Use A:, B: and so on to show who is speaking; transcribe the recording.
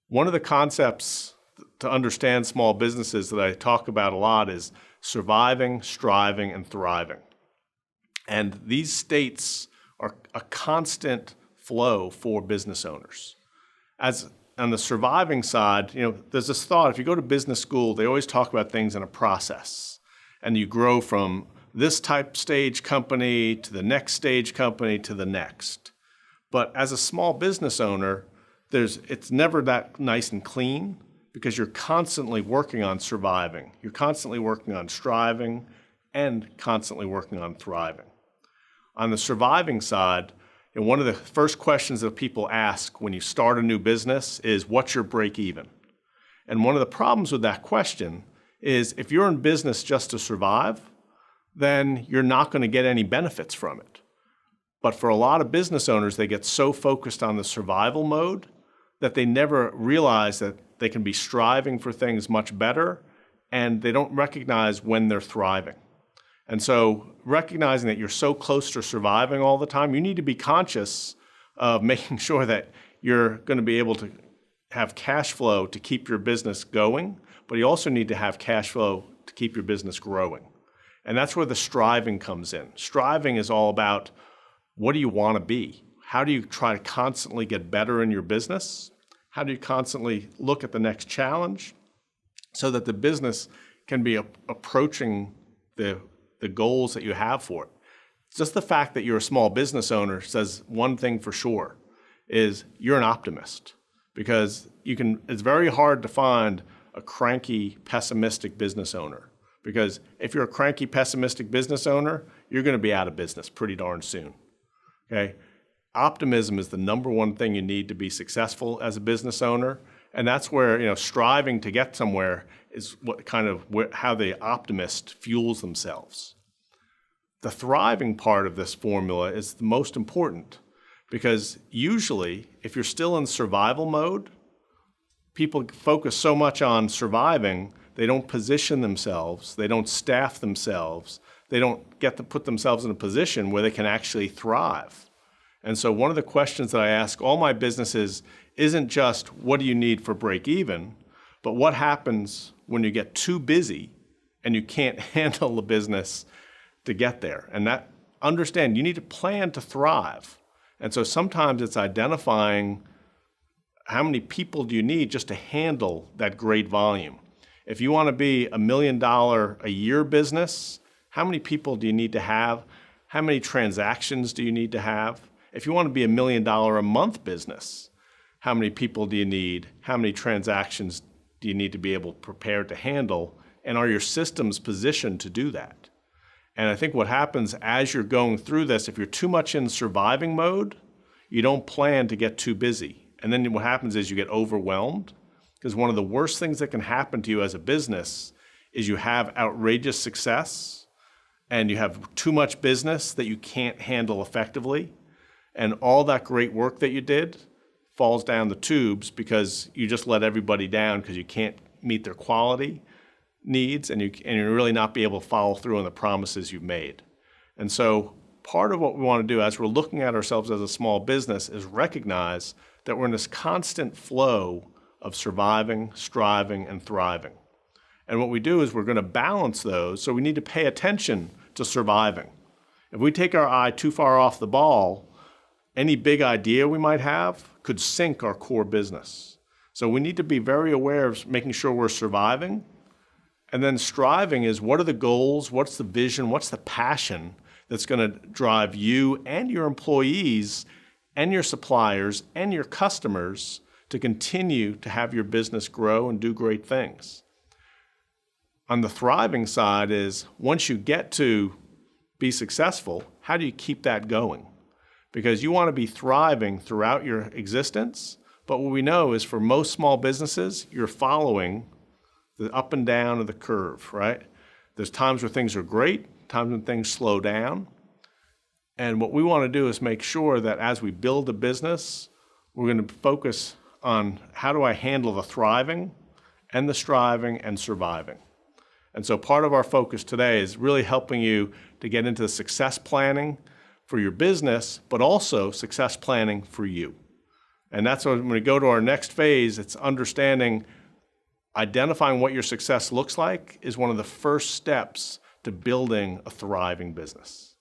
A: One of the concepts to understand small businesses that I talk about a lot is surviving, striving, and thriving. And these states are a constant flow for business owners. As on the surviving side, there's this thought, if you go to business school, they always talk about things in a process. And you grow from this type stage company to the next stage company to the next. But as a small business owner, it's never that nice and clean because you're constantly working on surviving. You're constantly working on striving and constantly working on thriving. On the surviving side, one of the first questions that people ask when you start a new business is, what's your break even? And one of the problems with that question is if you're in business just to survive, then you're not going to get any benefits from it. But for a lot of business owners, they get so focused on the survival mode that they never realize that they can be striving for things much better, and they don't recognize when they're thriving. And so recognizing that you're so close to surviving all the time, you need to be conscious of making sure that you're going to be able to have cash flow to keep your business going, but you also need to have cash flow to keep your business growing. And that's where the striving comes in. Striving is all about, what do you want to be? How do you try to constantly get better in your business? How do you constantly look at the next challenge so that the business can be approaching the goals that you have for it? Just the fact that you're a small business owner says one thing for sure, is you're an optimist. Because it's very hard to find a cranky, pessimistic business owner. Because if you're a cranky, pessimistic business owner, you're going to be out of business pretty darn soon. Okay? Optimism is the number one thing you need to be successful as a business owner, and that's where striving to get somewhere is how the optimist fuels themselves. The thriving part of this formula is the most important, because usually if you're still in survival mode, people focus so much on surviving, they don't position themselves, they don't staff themselves, they don't get to put themselves in a position where they can actually thrive. And so one of the questions that I ask all my businesses isn't just, what do you need for break even, but what happens when you get too busy and you can't handle the business to get there? And understand, you need to plan to thrive. And so sometimes it's identifying how many people do you need just to handle that great volume. If you want to be $1 million a year business, how many people do you need to have? How many transactions do you need to have? If you want to be $1 million a month business, how many people do you need? How many transactions do you need to be able to prepare to handle? And are your systems positioned to do that? And I think what happens as you're going through this, if you're too much in surviving mode, you don't plan to get too busy. And then what happens is you get overwhelmed, because one of the worst things that can happen to you as a business is you have outrageous success and you have too much business that you can't handle effectively. And all that great work that you did falls down the tubes because you just let everybody down because you can't meet their quality needs, and you're really not be able to follow through on the promises you've made. And so part of what we want to do as we're looking at ourselves as a small business is recognize that we're in this constant flow of surviving, striving, and thriving. And what we do is we're going to balance those, so we need to pay attention to surviving. If we take our eye too far off the ball, any big idea we might have could sink our core business. So we need to be very aware of making sure we're surviving. And then striving is, what are the goals, what's the vision, what's the passion that's going to drive you and your employees and your suppliers and your customers to continue to have your business grow and do great things. On the thriving side is, once you get to be successful, how do you keep that going? Because you want to be thriving throughout your existence, but what we know is for most small businesses, you're following the up and down of the curve, right? There's times where things are great, times when things slow down. And what we want to do is make sure that as we build a business, we're going to focus on how do I handle the thriving and the striving and surviving. And so part of our focus today is really helping you to get into the success planning for your business, but also success planning for you. And that's when we go to our next phase, it's understanding, identifying what your success looks like is one of the first steps to building a thriving business.